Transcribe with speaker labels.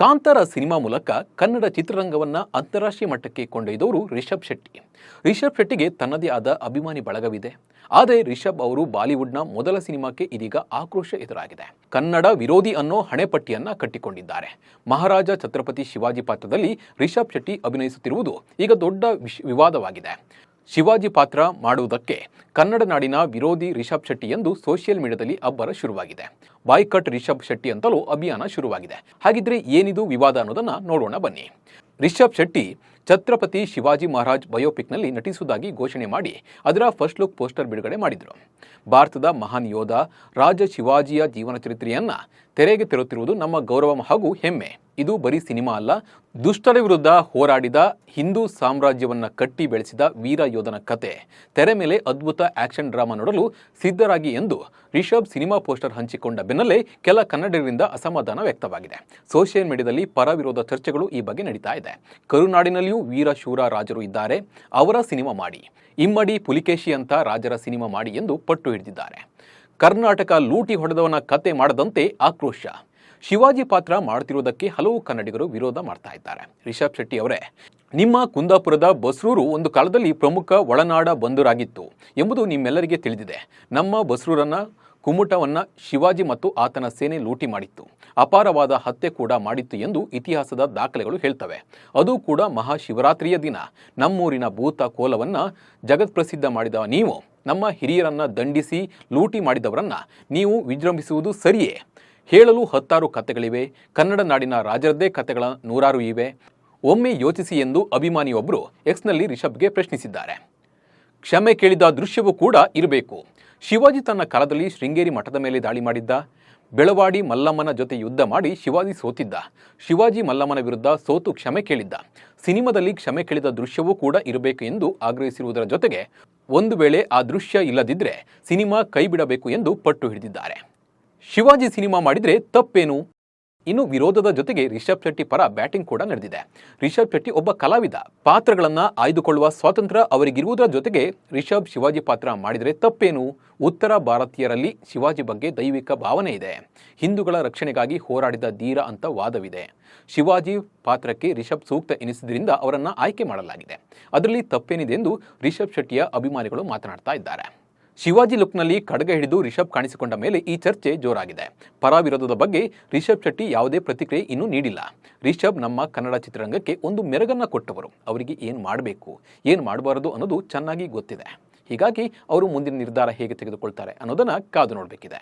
Speaker 1: Kantara cinema ಮೂಲಕ ಕನ್ನಡ ಚಿತ್ರರಂಗವನ್ನ ಅಂತಾರಾಷ್ಟ್ರೀಯ ಮಟ್ಟಕ್ಕೆ ಕೊಂಡೊಯ್ದವರು ರಿಷಬ್ ಶೆಟ್ಟಿ. ರಿಷಬ್ ಶೆಟ್ಟಿಗೆ ತನ್ನದೇ ಆದ ಅಭಿಮಾನಿ ಬಳಗವಿದೆ. ಆದರೆ ರಿಷಬ್ ಅವರು ಬಾಲಿವುಡ್ನ ಮೊದಲ ಸಿನಿಮಾಕ್ಕೆ ಇದೀಗ ಆಕ್ರೋಶ ಎದುರಾಗಿದೆ. ಕನ್ನಡ ವಿರೋಧಿ ಅನ್ನೋ ಹಣೆಪಟ್ಟಿಯನ್ನ ಕಟ್ಟಿಕೊಂಡಿದ್ದಾರೆ. ಮಹಾರಾಜ ಛತ್ರಪತಿ ಶಿವಾಜಿ ಪಾತ್ರದಲ್ಲಿ ರಿಷಬ್ ಶೆಟ್ಟಿ ಅಭಿನಯಿಸುತ್ತಿರುವುದು ಈಗ ದೊಡ್ಡ ವಿವಾದವಾಗಿದೆ. ಶಿವಾಜಿ ಪಾತ್ರ ಮಾಡುವುದಕ್ಕೆ ಕನ್ನಡ ನಾಡಿನ ವಿರೋಧಿ ರಿಷಬ್ ಶೆಟ್ಟಿ ಎಂದು ಸೋಷಿಯಲ್ ಮೀಡಿಯಾದಲ್ಲಿ ಅಬ್ಬರ ಶುರುವಾಗಿದೆ. ಬಾಯ್ಕಟ್ ರಿಷಬ್ ಶೆಟ್ಟಿ ಅಂತಲೂ ಅಭಿಯಾನ ಶುರುವಾಗಿದೆ. ಹಾಗಿದ್ರೆ ಏನಿದು ವಿವಾದ ಅನ್ನೋದನ್ನ ನೋಡೋಣ ಬನ್ನಿ. ರಿಷಬ್ ಶೆಟ್ಟಿ ಛತ್ರಪತಿ ಶಿವಾಜಿ ಮಹಾರಾಜ್ ಬಯೋಪಿಕ್ನಲ್ಲಿ ನಟಿಸುವುದಾಗಿ ಘೋಷಣೆ ಮಾಡಿ ಅದರ ಫಸ್ಟ್ ಲುಕ್ ಪೋಸ್ಟರ್ ಬಿಡುಗಡೆ ಮಾಡಿದರು. ಭಾರತದ ಮಹಾನ್ ಯೋಧ ರಾಜ ಶಿವಾಜಿಯ ಜೀವನ ಚರಿತ್ರೆಯನ್ನ ತೆರೆಗೆ ತರುತ್ತಿರುವುದು ನಮ್ಮ ಗೌರವ ಹಾಗೂ ಹೆಮ್ಮೆ. ಇದು ಬರೀ ಸಿನಿಮಾ ಅಲ್ಲ, ದುಷ್ಟರ ವಿರುದ್ಧ ಹೋರಾಡಿದ ಹಿಂದೂ ಸಾಮ್ರಾಜ್ಯವನ್ನ ಕಟ್ಟಿ ಬೆಳೆಸಿದ ವೀರ ಯೋಧನ ಕತೆ. ತೆರೆ ಮೇಲೆ ಅದ್ಭುತ ಆಕ್ಷನ್ ಡ್ರಾಮಾ ನೋಡಲು ಸಿದ್ಧರಾಗಿ ಎಂದು ರಿಷಬ್ ಸಿನಿಮಾ ಪೋಸ್ಟರ್ ಹಂಚಿಕೊಂಡ ಬೆನ್ನಲ್ಲೇ ಕೆಲ ಕನ್ನಡಿಗರಿಂದ ಅಸಮಾಧಾನ ವ್ಯಕ್ತವಾಗಿದೆ. ಸೋಷಿಯಲ್ ಮೀಡಿಯಾದಲ್ಲಿ ಪರ ವಿರೋಧ ಚರ್ಚೆಗಳು ಈ ಬಗ್ಗೆ ನಡೀತಾ ಇದೆ. ಕರುನಾಡಿನಲ್ಲಿಯೂ ವೀರ ಶೂರ ರಾಜರು ಇದ್ದಾರೆ, ಅವರ ಸಿನಿಮಾ ಮಾಡಿ. ಇಮ್ಮಡಿ ಪುಲಿಕೇಶಿ ಅಂತ ರಾಜರ ಸಿನಿಮಾ ಮಾಡಿ ಎಂದು ಪಟ್ಟು ಹಿಡಿದಿದ್ದಾರೆ. ಕರ್ನಾಟಕ ಲೂಟಿ ಹೊಡೆದವನ ಕತೆ ಮಾಡದಂತೆ ಆಕ್ರೋಶ. ಶಿವಾಜಿ ಪಾತ್ರ ಮಾಡುತ್ತಿರುವುದಕ್ಕೆ ಹಲವು ಕನ್ನಡಿಗರು ವಿರೋಧ ಮಾಡ್ತಾ ಇದ್ದಾರೆ. ರಿಷಬ್ ಶೆಟ್ಟಿ ಅವರೇ, ನಿಮ್ಮ ಕುಂದಾಪುರದ ಬಸ್ರೂರು ಒಂದು ಕಾಲದಲ್ಲಿ ಪ್ರಮುಖ ಒಳನಾಡ ಬಂದರಾಗಿತ್ತು ಎಂಬುದು ನಿಮ್ಮೆಲ್ಲರಿಗೆ ತಿಳಿದಿದೆ. ನಮ್ಮ ಬಸ್ರೂರನ್ನ ಕುಮುಟವನ್ನ ಶಿವಾಜಿ ಮತ್ತು ಆತನ ಸೇನೆ ಲೂಟಿ ಮಾಡಿತ್ತು. ಅಪಾರವಾದ ಹತ್ಯೆ ಕೂಡ ಮಾಡಿತ್ತು ಎಂದು ಇತಿಹಾಸದ ದಾಖಲೆಗಳು ಹೇಳ್ತವೆ. ಅದು ಕೂಡ ಮಹಾಶಿವರಾತ್ರಿಯ ದಿನ ನಮ್ಮೂರಿನ ಭೂತ ಕೋಲವನ್ನ ಜಗತ್ಪ್ರಸಿದ್ಧ ಮಾಡಿದ ನೀವು ನಮ್ಮ ಹಿರಿಯರನ್ನ ದಂಡಿಸಿ ಲೂಟಿ ಮಾಡಿದವರನ್ನ ನೀವು ವಿಜೃಂಭಿಸುವುದು ಸರಿಯೇ? ಹೇಳಲು 10 ಕಥೆಗಳಿವೆ. ಕನ್ನಡ ನಾಡಿನ ರಾಜರದ್ದೇ ಕಥೆಗಳ 100 ಇವೆ. ಒಮ್ಮೆ ಯೋಚಿಸಿ ಎಂದು ಅಭಿಮಾನಿಯೊಬ್ಬರು ಎಕ್ಸ್ನಲ್ಲಿ ರಿಷಬ್ಗೆ ಪ್ರಶ್ನಿಸಿದ್ದಾರೆ. ಕ್ಷಮೆ ಕೇಳಿದ ದೃಶ್ಯವೂ ಕೂಡ ಇರಬೇಕು. ಶಿವಾಜಿ ತನ್ನ ಕಾಲದಲ್ಲಿ ಶೃಂಗೇರಿ ಮಠದ ಮೇಲೆ ದಾಳಿ ಮಾಡಿದ್ದ. ಬೆಳವಾಡಿ ಮಲ್ಲಮ್ಮನ ಜೊತೆ ಯುದ್ಧ ಮಾಡಿ ಶಿವಾಜಿ ಸೋತಿದ್ದ. ಶಿವಾಜಿ ಮಲ್ಲಮ್ಮನ ವಿರುದ್ಧ ಸೋತು ಕ್ಷಮೆ ಕೇಳಿದ್ದ. ಸಿನಿಮಾದಲ್ಲಿ ಕ್ಷಮೆ ಕೇಳಿದ ದೃಶ್ಯವೂ ಕೂಡ ಇರಬೇಕು ಎಂದು ಆಗ್ರಹಿಸಿರುವುದರ ಜೊತೆಗೆ ಒಂದು ವೇಳೆ ಆ ದೃಶ್ಯ ಇಲ್ಲದಿದ್ದರೆ ಸಿನಿಮಾ ಕೈ ಬಿಡಬೇಕು ಎಂದು ಪಟ್ಟು ಹಿಡಿದಿದ್ದಾರೆ. ಶಿವಾಜಿ ಸಿನಿಮಾ ಮಾಡಿದ್ರೆ ತಪ್ಪೇನು? ಇನ್ನು ವಿರೋಧದ ಜೊತೆಗೆ ರಿಷಬ್ ಶೆಟ್ಟಿ ಪರ ಬ್ಯಾಟಿಂಗ್ ಕೂಡ ನಡೆದಿದೆ. ರಿಷಬ್ ಶೆಟ್ಟಿ ಒಬ್ಬ ಕಲಾವಿದ. ಪಾತ್ರಗಳನ್ನ ಆಯ್ದುಕೊಳ್ಳುವ ಸ್ವಾತಂತ್ರ್ಯ ಅವರಿಗಿರುವುದರ ಜೊತೆಗೆ ರಿಷಬ್ ಶಿವಾಜಿ ಪಾತ್ರ ಮಾಡಿದರೆ ತಪ್ಪೇನು? ಉತ್ತರ ಭಾರತೀಯರಲ್ಲಿ ಶಿವಾಜಿ ಬಗ್ಗೆ ದೈವಿಕ ಭಾವನೆ ಇದೆ. ಹಿಂದೂಗಳ ರಕ್ಷಣೆಗಾಗಿ ಹೋರಾಡಿದ ಧೀರ ಅಂತ ವಾದವಿದೆ. ಶಿವಾಜಿ ಪಾತ್ರಕ್ಕೆ ರಿಷಬ್ ಸೂಕ್ತ ಎನಿಸಿದ್ರಿಂದ ಅವರನ್ನ ಆಯ್ಕೆ ಮಾಡಲಾಗಿದೆ. ಅದರಲ್ಲಿ ತಪ್ಪೇನಿದೆ ಎಂದು ರಿಷಬ್ ಶೆಟ್ಟಿಯ ಅಭಿಮಾನಿಗಳು ಮಾತನಾಡ್ತಾ ಇದ್ದಾರೆ. ಶಿವಾಜಿ ಲುಕ್ನಲ್ಲಿ ಖಡ್ಗ ಹಿಡಿದು ರಿಷಬ್ ಕಾಣಿಸಿಕೊಂಡ ಮೇಲೆ ಈ ಚರ್ಚೆ ಜೋರಾಗಿದೆ. ಪರ ವಿರೋಧದ ಬಗ್ಗೆ ರಿಷಬ್ ಶೆಟ್ಟಿ ಯಾವುದೇ ಪ್ರತಿಕ್ರಿಯೆ ಇನ್ನೂ ನೀಡಿಲ್ಲ. ರಿಷಬ್ ನಮ್ಮ ಕನ್ನಡ ಚಿತ್ರರಂಗಕ್ಕೆ ಒಂದು ಮೆರಗನ್ನ ಕೊಟ್ಟವರು. ಅವರಿಗೆ ಏನು ಮಾಡಬೇಕು, ಏನು ಮಾಡಬಾರದು ಅನ್ನೋದು ಚೆನ್ನಾಗಿ ಗೊತ್ತಿದೆ. ಹೀಗಾಗಿ ಅವರು ಮುಂದಿನ ನಿರ್ಧಾರ ಹೇಗೆ ತೆಗೆದುಕೊಳ್ತಾರೆ ಅನ್ನೋದನ್ನ ಕಾದು ನೋಡಬೇಕಿದೆ.